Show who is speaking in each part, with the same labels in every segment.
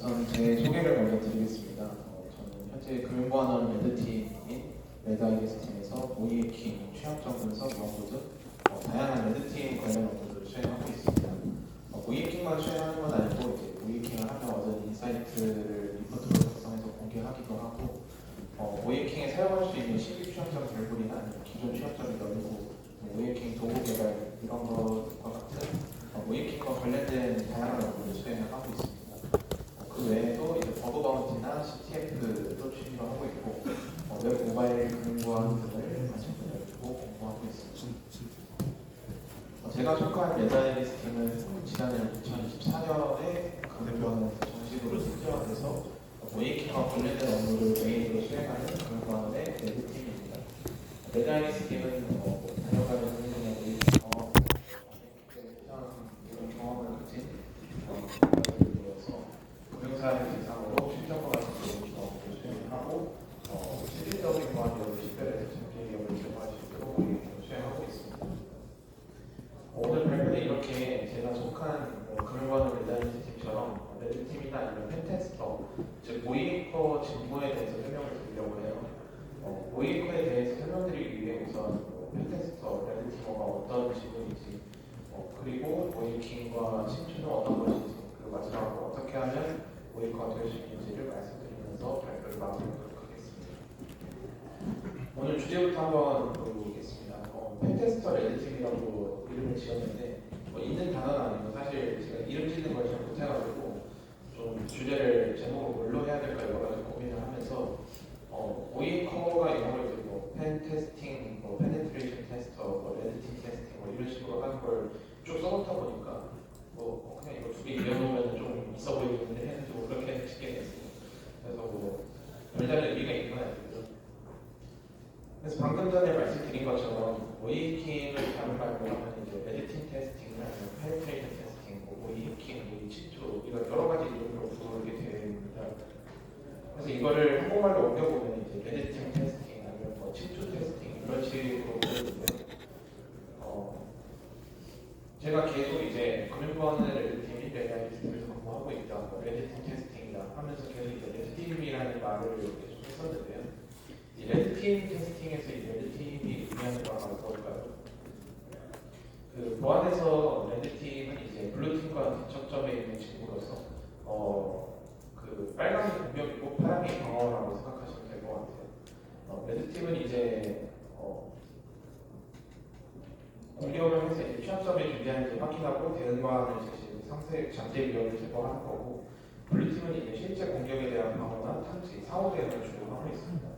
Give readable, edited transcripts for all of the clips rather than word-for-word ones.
Speaker 1: 우선 제 소개를 먼저 드리겠습니다. 저는 현재 금융보안원 레드팀인 레드아이비스 팀에서 모이에킹, 취약점 분석, 연구 등 다양한 레드팀 관련 업무들을 수행하고 있습니다. 모이에킹만 수행하는 건 아니고 이제 모이에킹을 하면 얻은 인사이트를 리포트로 작성해서 공개하기도 하고 모이에킹에 사용할 수 있는 신규 취약점 발굴이나 기존 취약점을 열고 모이에킹 도구 개발 이런 것과 같은 모이에킹과 관련된 다양한 업무를 수행을 하고 있습니다. 그 외에도 이제 버그 바운티나 CTF도 취미로 하고 있고 웹 모바일 금융보안 등을 관심을 가지고 공부하고 있습니다. 제가 속한 레드아이비스 팀은 지난해 2024년에 금융보안원에서 정식으로 승진해서 모이에킹과 관련된 업무를 메인으로 수행하는 금융보안원의 레드팀입니다. 레드아이비스 팀은 다녀가는 선생님의 모이에킹 경험, 이런 경험을 가진 금융사를 대상으로 실전과 같은 경험을 수행하고 실질적인 보안력을 식별해서 장기 기업을 제공할 수 있도록 수행하고 있습니다. 오늘 발표는 이렇게 제가 속한 금융보안원 레드아이비스 팀처럼 레드팀이나 아니면 펜테스터, 즉 모이에커 직무에 대해서 설명을 드리려고 해요. 모이에커에 대해서 설명드리기 위해 우선 펜테스터, 레드팀어가 어떤 직무인지 그리고 모이에킹과 친추는 어떤 것인지 그리고 마지막으로 어떻게 하면 모이에커가 될 수 있는지를 말씀드리면서 발표를 마무리하도록 하겠습니다. 오늘 주제부터 한번 보겠습니다. 펜테스터 레드팀이라고 이름을 지었는데 있는 단어는 아니고 사실 제가 이름 짓는 걸 잘 못해가지고 좀 주제를 제목을 뭘로 해야 될까 여러 가지 고민을 하면서 모이에커가 영어로 펜테스팅, 페네트레이션 테스터, 레드팀 테스팅 이런 식으로 하는 걸 쭉 써놓다 보니까 그냥 이거 두 개 이어놓으면 좀 있어 보이는데 해서 그렇게 짓게 됐어요. 그래서 별다른 의미가 있는 건 아니고요. 그래서 방금 전에 말씀드린 것처럼 모이에킹을 다른 말로 하면 이제 레드팀 테스팅이나 페네트레이션 테스팅, 모이에킹, 모이치투 이런 여러 가지 이름으로 부르게 됩니다. 그래서 이거를 한국말로 옮겨보면 이제 레드팀 테스팅 아니면 치투 테스팅 이런 식으로 부르는데 제가 계속 이제 금융보안원 레드팀이 레드아이비스에서 근무하고 있다, 레드팀 테스팅이다 하면서 계속 이제 레드팀이라는 말을 계속 했었는데요. 이 레드팀 테스팅에서 이 레드팀이 의미하는 바가 뭘까요? 그 보안에서 레드팀은 이제 블루팀과 대척점에 있는 친구로서 그 빨강이 공격이고 파랑이 방어라고 생각하시면 될 것 같아요. 레드팀은 이제 공격을 해서 이제 취약점에 준비하는지 확인하고 대응 방안을 제시해서 상세 잠재 위협을 제거하는 거고, 블루팀은 이제 실제 공격에 대한 방어나 탐지, 상호 대응을 주로 하고 있습니다.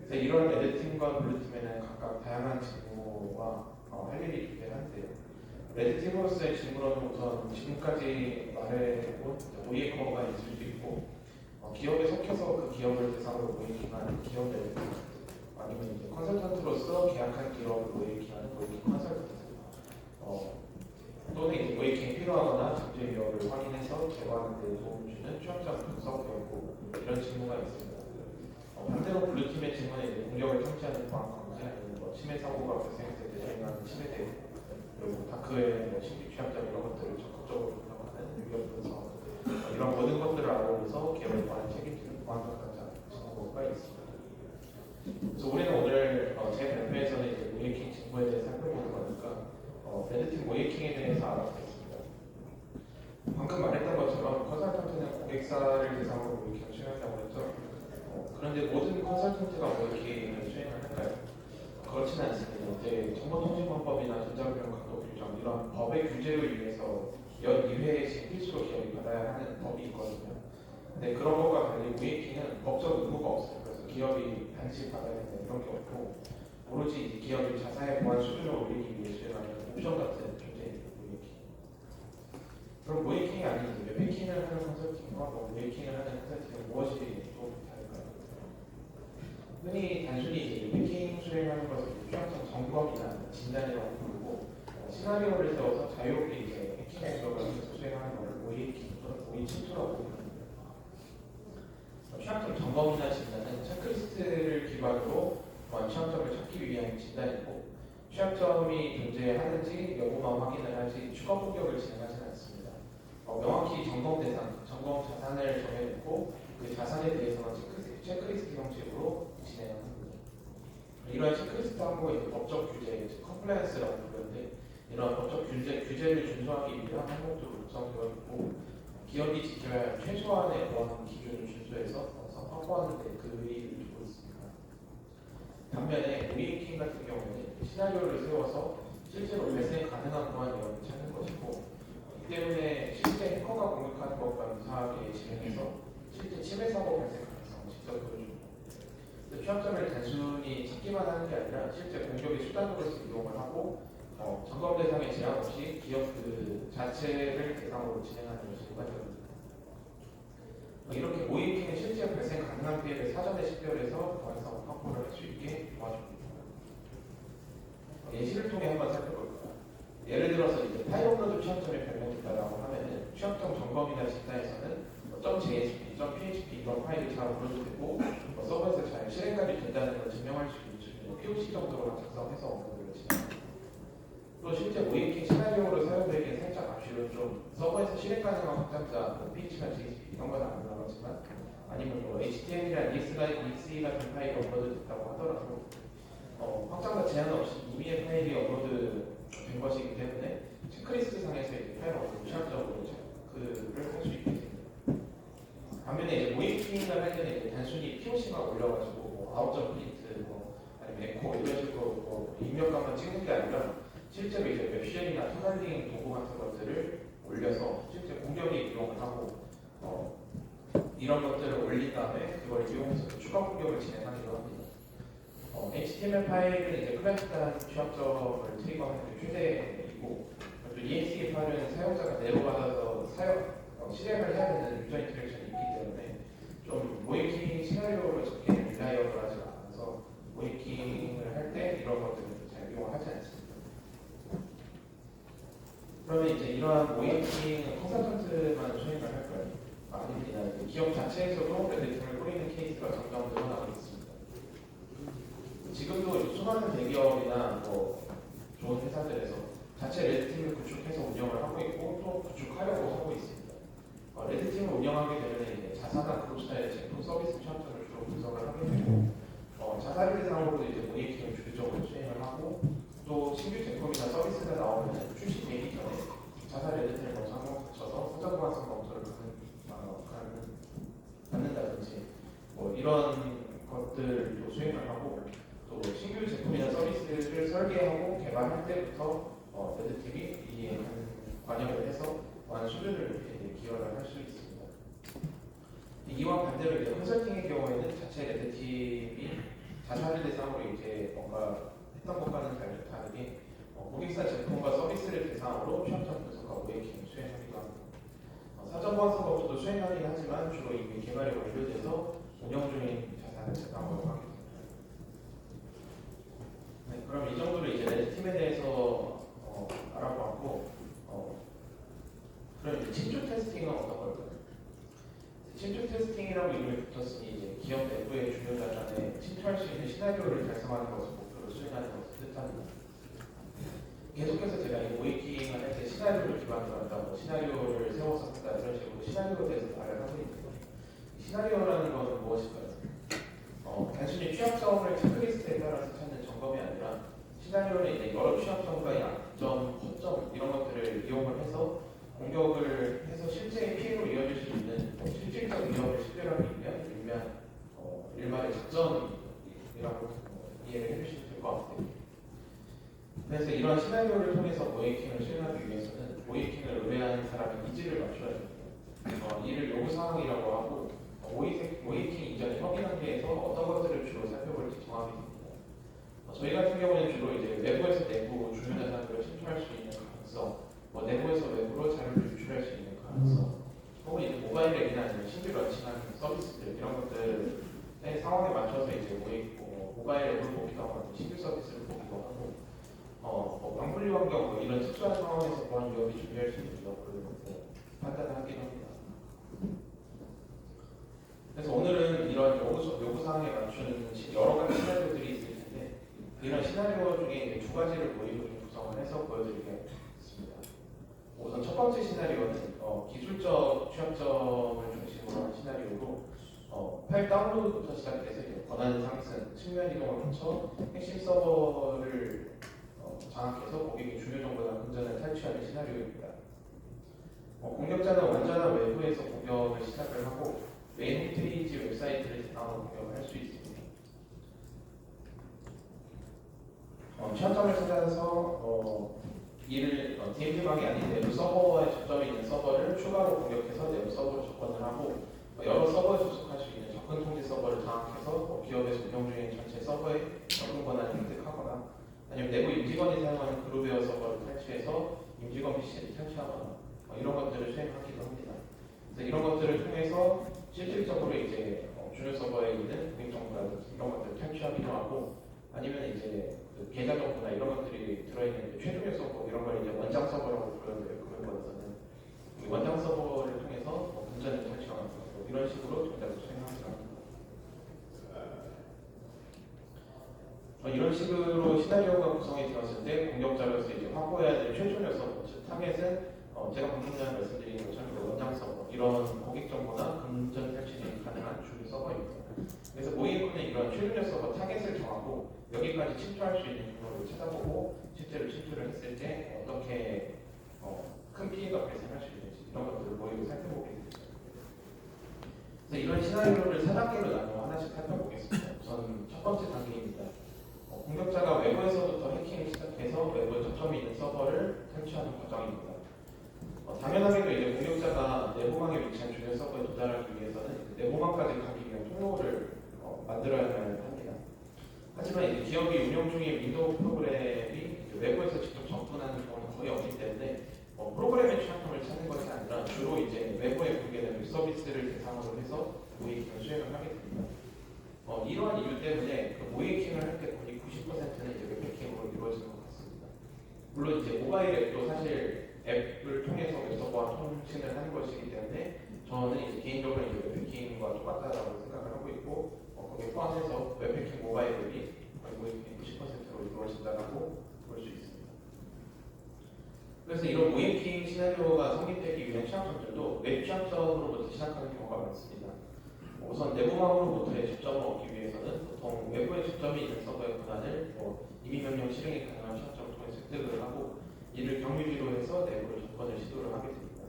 Speaker 1: 그래서 이런 레드팀과 블루팀에는 각각 다양한 직무와 할 일이 존재하는데요. 레드팀으로서의 직무로는 우선 지금까지 말해본 모이에커가 있을 수 있고 기업에 속해서 그 기업을 대상으로 모이에킹하는 기업 레드팀, 아니면 이제 컨설턴트로서 계약한 기업을 모이에킹하는 모이에킹 컨설턴트, 또는 이제 모이에킹이 필요하거나 잠재 위협을 확인해서 제거하는 데 도움을 주는 취약점 분석 연구 이런 직무가 있습니다. 반대로 블루팀의 직무는 이제 공격을 탐지하는 보안 강제 아니면 침해 사고가 발생했을 때 대응하는 침해 대응, 그리고 다크의 신규 취약점 이런 것들을 적극적으로 분석하는 위협 분석 이런 모든 것들을 알아보면서 기업의 보안을 책임지는 보안 담당자 직무가 있습니다. 그래서 우리는 오늘 제 발표에서는 이제 모이에킹 직무에 대해 살펴보는 거니까 레드팀 모이에킹에 대해서 알아보겠습니다. 방금 말했던 것처럼 컨설턴트는 고객사를 대상으로 모이에킹을 수행한다고 했죠. 그런데 모든 컨설턴트가 모이에킹을 수행을 할까요? 그렇지는 않습니다. 이제 정보통신망법이나 전자금융감독규정 이런 법의 규제를 위해서 연 2회씩 필수로 기업이 받아야 하는 법이 있거든요. 근데 그런 것과 달리 모이에킹은 법적 의무가 없어요. 그래서 기업이 반드시 받아야 된다 이런 게 없고, 오로지 이제 기업이 자사의 보안 수준을 올리기 위해 수행하는 옵션 같은 존재입니다. 모이에킹. 그럼 모이에킹이 아닌 이제 웹해킹을 하는 컨설팅과 모이에킹을 하는 컨설팅은 무엇이 좀 다를까요? 흔히 단순히 이제 웹해킹 수행하는 것을 취약점 점검이나 진단이라고 부르고, 시나리오를 세워서 자유롭게 이제 해킹 행동을 수행하는 것을 모이해킹 또는 모이침투라고 부릅니다. 취약점 점검이나 진단은 체크리스트를 기반으로 취약점을 찾기 위한 진단이고, 취약점이 존재하는지 여부만 확인을 하지 추가 공격을 진행하지는 않습니다. 명확히 점검 대상, 점검 자산을 자산을 정해놓고 그 자산에 대해서는 체크리스트 형식으로 진행하는 거죠. 이러한 체크리스트 항목가 이제 법적 규제, 컴플라이언스라고 부르는데 이런 법적 규제를 준수하기 위한 항목들로 구성되어 있고 기업이 지켜야 할 최소한의 보안 기준을 준수해서 확보하는 데 그의의를 두고 있습니다. 반면에 모이킹 같은 경우에는 시나리오를 세워서 실제로 발생 가능한 보안 위험을 찾는 것이고 이 때문에 실제 해커가 공격하는 것과 유사하게 진행해서 실제 침해 사고 발생 가능성을 직접 보여줍니다. 취약점을 단순히 찾기만 하는 게 아니라 실제 공격의 수단으로서 이용을 하고 점검 대상에 제한 없이 기업 그 자체를 대상으로 진행하는 것이 일반적입니다. 이렇게 모이킹은 실제 발생 가능한 피해를 사전에 식별해서 보안성을 확보를 할 수 있게 도와줍니다. 예시를 통해 한번 살펴볼까요? 예를 들어서 이제 파일 업로드 취약점이 발견됐다라고 하면은 취약점 점검이나 진단에서는 .jsp, .php 이런 파일이 잘 업로드되고 서버에서 잘 실행까지 된다는 걸 증명할 수 있는 수준의 POC 정도로만 작성해서 업로드를 진행합니다. 또 실제 모이킹 시나리오로 사용되기에 살짝 앞뒤로 좀 서버에서 실행 가능한 확장자, PHP나 JSP 이런 건 안 나가지만 아니면 뭐 HTML이나 EXE 같은 파일이 업로드됐다고 하더라도 확장자 제한 없이 임의의 파일이 업로드된 것이기 때문에 체크리스트 상에서 이제 파일 업로드 취약적으로 체크를 할 수 있게 됩니다. 반면에 이제 모이킹을 할 때는 이제 단순히 POC만 올려가지고 뭐 아웃점 프린트, 아니면 에코 이런 식으로 입력값만 찍는 게 아니라 실제로 이제 웹쉘이나 터널링 도구 같은 것들을 올려서 실제 공격에 이용을 하고 이런 것들을 올린 다음에 그걸 이용해서 추가 공격을 진행하기도 합니다. HTML 파일은 이제 클래식한 취약점을 트리거하는 게 최대이고 또 EXE 파일은 사용자가 내로받아서 실행을 해야 되는 유저 인터랙션이 있기 때문에 좀 모이킹 시나리오를 적게는 릴라이어블 하지 않아서 모이킹을 할 때 이런 것들을 잘 이용하지 않습니다. 그러면 이제 이러한 모이킹 컨설턴트만 수행을 할까요? 아닙니다. 기업 자체에서도 레드팀을 꾸리는 케이스가 점점 늘어나고 있습니다. 지금도 수많은 대기업이나 뭐 좋은 회사들에서 자체 레드팀을 구축해서 운영을 하고 있고 또 구축하려고 하고 있습니다. 레드팀을 운영하게 되면 이제 자사나 그룹사의 제품 서비스 취약점을 주로 분석을 하게 되고 자사를 대상으로 이제 모이킹을 주기적으로 수행을 하고 또 신규 제품이나 서비스가 나오면 출시되기 전에 자사 레드팀을 먼저 한번 거쳐서 소장 보안성 검토를 받는다든지 뭐 이런 것들도 수행을 하고 또 신규 제품이나 서비스를 설계하고 개발할 때부터 레드팀이 이에 관여를 해서 보안 수준을 기여를 할 수 있습니다. 이와 반대로 이제 컨설팅의 경우에는 자체 레드팀이 자사를 대상으로 이제 뭔가 했던 것과는 다르게 고객사 제품과 서비스를 대상으로 취약점 분석과 모이킹을 수행하기도 합니다. 사전 보안성 검토도 수행하긴 하지만 주로 이미 개발이 완료돼서 운영 중인 자사를 대상으로 하게 됩니다. 네, 그럼 이 정도로 이제 레드팀에 대해서 알아보았고 그럼 이제 침투 테스팅은 어떤 걸까요? 침투 테스팅이라고 이름이 붙었으니 이제 기업 내부의 중요 자산에 침투할 수 있는 시나리오를 달성하는 것을 목표로 수행하는 것을 뜻합니다. 계속해서 제가 이 모이킹을 할 때 시나리오를 기반으로 한다, 뭐 시나리오를 세워서 한다 이런 식으로 시나리오에 대해서 말을 하고 있는데 시나리오라는 것은 무엇일까요? 단순히 취약점을 체크리스트에 따라서 찾는 점검이 아니라 시나리오는 이제 여러 취약점과 약점, 허점 이런 것들을 이용을 해서 공격을 해서 실제의 피해로 이어질 수 있는 실질적 위험을 식별하기 위한 일말의 작전이라고 이해를 해주시면 될 것 같아요. 그래서 이런 시나리오를 통해서 모이킹을 수행하기 위해서는 모이킹을 의뢰하는 사람의 니즈를 맞춰야 됩니다. 이를 요구사항이라고 하고 모이킹 이전 협의 단계에서 어떤 것들을 주로 살펴볼지 정하게 됩니다. 저희 같은 경우는 주로 이제 외부에서 내부 중요 자산들을 침투할 수 있는 가능성, 내부에서 외부로 자료를 유출할 수 있는 가능성, 혹은 이제 모바일 앱이나 아니면 신규 런칭하는 서비스들 이런 것들의 상황에 맞춰서 이제 모바일 앱을 보기도 하고 신규 서비스를 보기도 하고 방분리 환경 이런 특수한 상황에서 보안 위협이 준비할 수 있는 여부를 판단하긴 합니다. 그래서 오늘은 이런 요구사항에 맞추는 여러 가지 시나리오들이 있을 텐데 이런 시나리오 중에 두 가지를 모의로 좀 구성을 해서 보여드리겠습니다. 우선 첫 번째 시나리오는 기술적 취약점을 중심으로 파일 다운로드부터 시작해서 이제 권한 상승, 측면 이동을 거쳐 핵심 서버를 장악해서 고객의 중요 정보나 금전을 탈취하는 시나리오입니다. 공격자는 완전한 외부에서 공격을 시작을 하고 메인 홈페이지 웹사이트를 대상으로 공격을 할 수 있습니다. 취약점을 찾아서 이를 DMZ방이 아닌 내부 서버에 접점이 있는 서버를 추가로 공격해서 내부 서버로 접근을 하고 여러 서버에 접속할 수 있는 접근 통지 서버를 장악해서 기업에서 운영 중인 전체 서버에 접근 권한을 획득하거나 아니면 내부 임직원이 사용하는 그룹웨어 서버를 탈취해서 임직원 PC를 탈취하거나 이런 것들을 수행하기도 합니다. 그래서 이런 것들을 통해서 실질적으로 이제 주요 서버에 있는 고객 정보라든지 이런 것들을 탈취하기도 하고 아니면 이제 그 계좌 정보나 이런 것들이 들어있는 최종의 서버 이런 걸 이제 원장 서버라고 부르는데요. 그런 거에서는 이 원장 서버를 통해서 금전을 탈취하는 이런 식으로 동작을 수행합니다. 이런 식으로 시나리오가 구성이 되었을 때 공격자로서 이제 확보해야 될 최종의 서버, 즉 타겟은 제가 방금 전에 말씀드린 것처럼 원장 서버 이런 고객 정보나 금전 탈취이 가능한 주요 서버입니다. 그래서 모의고는 이런 최종의 서버 타겟을 정하고 여기까지 침투할 수 있는 경로를 찾아보고 실제로 침투를 했을 때 어떻게 큰 피해가 발생할 수 있는지 이런 것들을 모의고 살펴보게 됩니다. 그래서 이런 시나리오를 4단계로 나누어 하나씩 살펴보겠습니다. 우선 첫 번째 단계입니다. 공격자가 외부에서부터 해킹을 시작해서 외부에 접점이 있는 서버를 탈취하는 과정입니다. 당연하게도 이제 공격자가 내부망에 위치한 주요 서버에 도달하기 위해서는 내부망까지 가기 위한 통로를 만들어야 합니다. 하지만 이제 기업이 운영 중인 윈도우 프로그램이 외부에서 직접 접근하는 경우는 거의 없기 때문에 프로그램의 취약점을 찾는 것이 아니라 주로 이제 외부에 공개되는 서비스를 대상으로 해서 모의킹을 수행을 하게 됩니다. 이러한 이유 때문에 그 모의킹을 할 때 거의 90%는 이제 웹패킹으로 이루어지는 것 같습니다. 물론 이제 모바일 앱도 사실 앱을 통해서 웹서버와 통신을 하는 것이기 때문에 저는 이제 개인적으로 이제 웹패킹과 똑같다라고 생각을 하고 있고 거기에 포함해서 웹패킹 모바일 앱이 거의 모의킹 90%로 이루어진다고 볼 수 있습니다. 그래서 이런 모의킹 시나리오가 성립되기 위한 취약점들도 웹 취약점으로부터 시작하는 경우가 많습니다. 우선 내부망으로부터의 접점을 얻기 위해서는 보통 외부에 접점이 있는 서버의 권한을 임의명령 실행이 가능한 취약점을 통해서 획득을 하고 이를 경유지로 해서 내부로 접근을 시도를 하게 됩니다.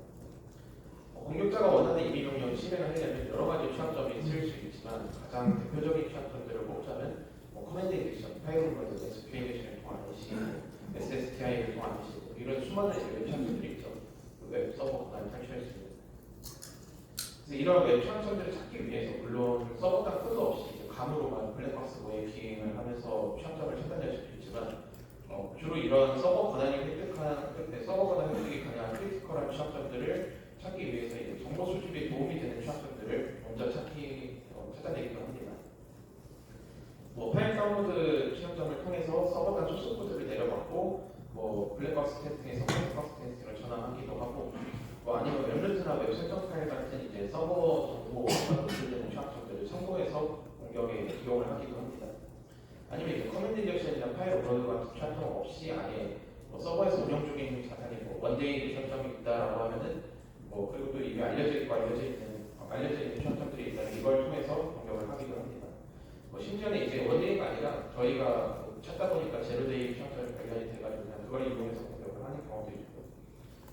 Speaker 1: 공격자가 원하는 임의명령 실행을 하려면 여러 가지 취약점이 있을 수 있지만 가장 대표적인 취약점들을 꼽자면 커맨드 인젝션, 파일 오버로드, SQL을 통한 이시, SSTI를 통한 이시 이런 수많은 웹 취약점들이 있죠. 웹 서버 권한을 탈취할 수 있는. 그래서 이런 웹 취약점들을 찾기 위해서 물론 서버당 끝도 없이 이제 감으로만 블랙박스 모의킹을 하면서 취약점을 찾아낼 수도 있지만 주로 이런 서버 권한이 서버 권한 획득이 가능한 크리티컬한 취약점들을 찾기 위해서 이제 정보 수집에 도움이 되는 취약점들을 먼저 찾아내기도 합니다. 파일 다운로드 취약점을 통해서 서버 간 소스 코드를 내려받고 블랙박스 테스팅에서 화이트박스 테스팅을 전환하기도 하고 아니면 웹루트나 웹 설정 파일 같은 이제 서버 정보가 노출되는 취약점들을 참고해서 공격에 이용을 하기도 합니다. 아니면 이제 커맨드 인젝션이나 파일 오버로드 같은 취약점 없이 아예 서버에서 운영 중인 자산이 원데이 취약점이 있다라고 하면은 그리고 또 이미 알려져 있는 취약점들이 있다면 이걸 통해서 공격을 하기도 합니다. 심지어는 이제 원데이가 아니라 저희가 찾다 보니까 제로데이 취약점이 발견이 돼가지고 그냥 그걸 이용해서 공격을 하는 경우도 있고.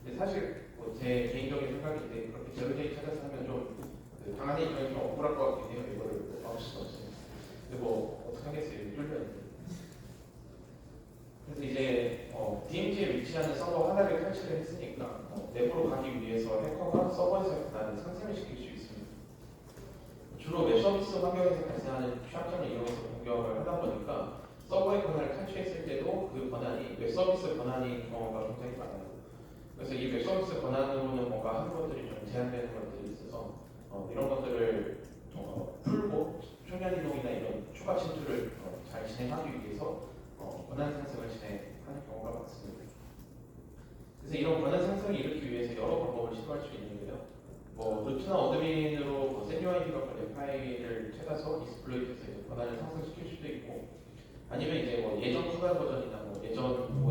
Speaker 1: 근데 사실 제 개인적인 생각인데 그렇게 제로데이 찾아서 하면 좀 당하는 입장이 좀 억울할 것 같긴 해요. 이거를 막을 수가 없어요. 근데 어떻게 하겠어요? 뚫려있는데. 그래서 이제 DMZ에 위치하는 서버 하나를 탈취를 했으니까 내부로 가기 위해서 해커가 서버에서 권한을 상승을 시킬 수 있습니다. 주로 웹서비스 환경에서 발생하는 취약점을 이용해서 공격을 하다 보니까 서버의 권한을 탈취했을 때도 그 권한이 웹서비스 권한인 경우가 굉장히 많아요. 그래서 이 웹서비스 권한으로는 뭔가 하는 것들이 좀 제한되는 것들이 있어서 이런 것들을 풀고 초면 이동이나 이런 추가 침투를 잘 진행하기 위해서 권한 상승을 진행하는 경우가 많습니다. 그래서 이런 권한 상승을 일으키기 위해서 여러 방법을 시도할 수 있는데요. 루트나 어드민으로 세뉴아이디가 걸린 파일을 찾아서 익스플로이트해서 권한을 상승시킬 수도 있고, 아니면 이제 예전 커널 버전이나 예전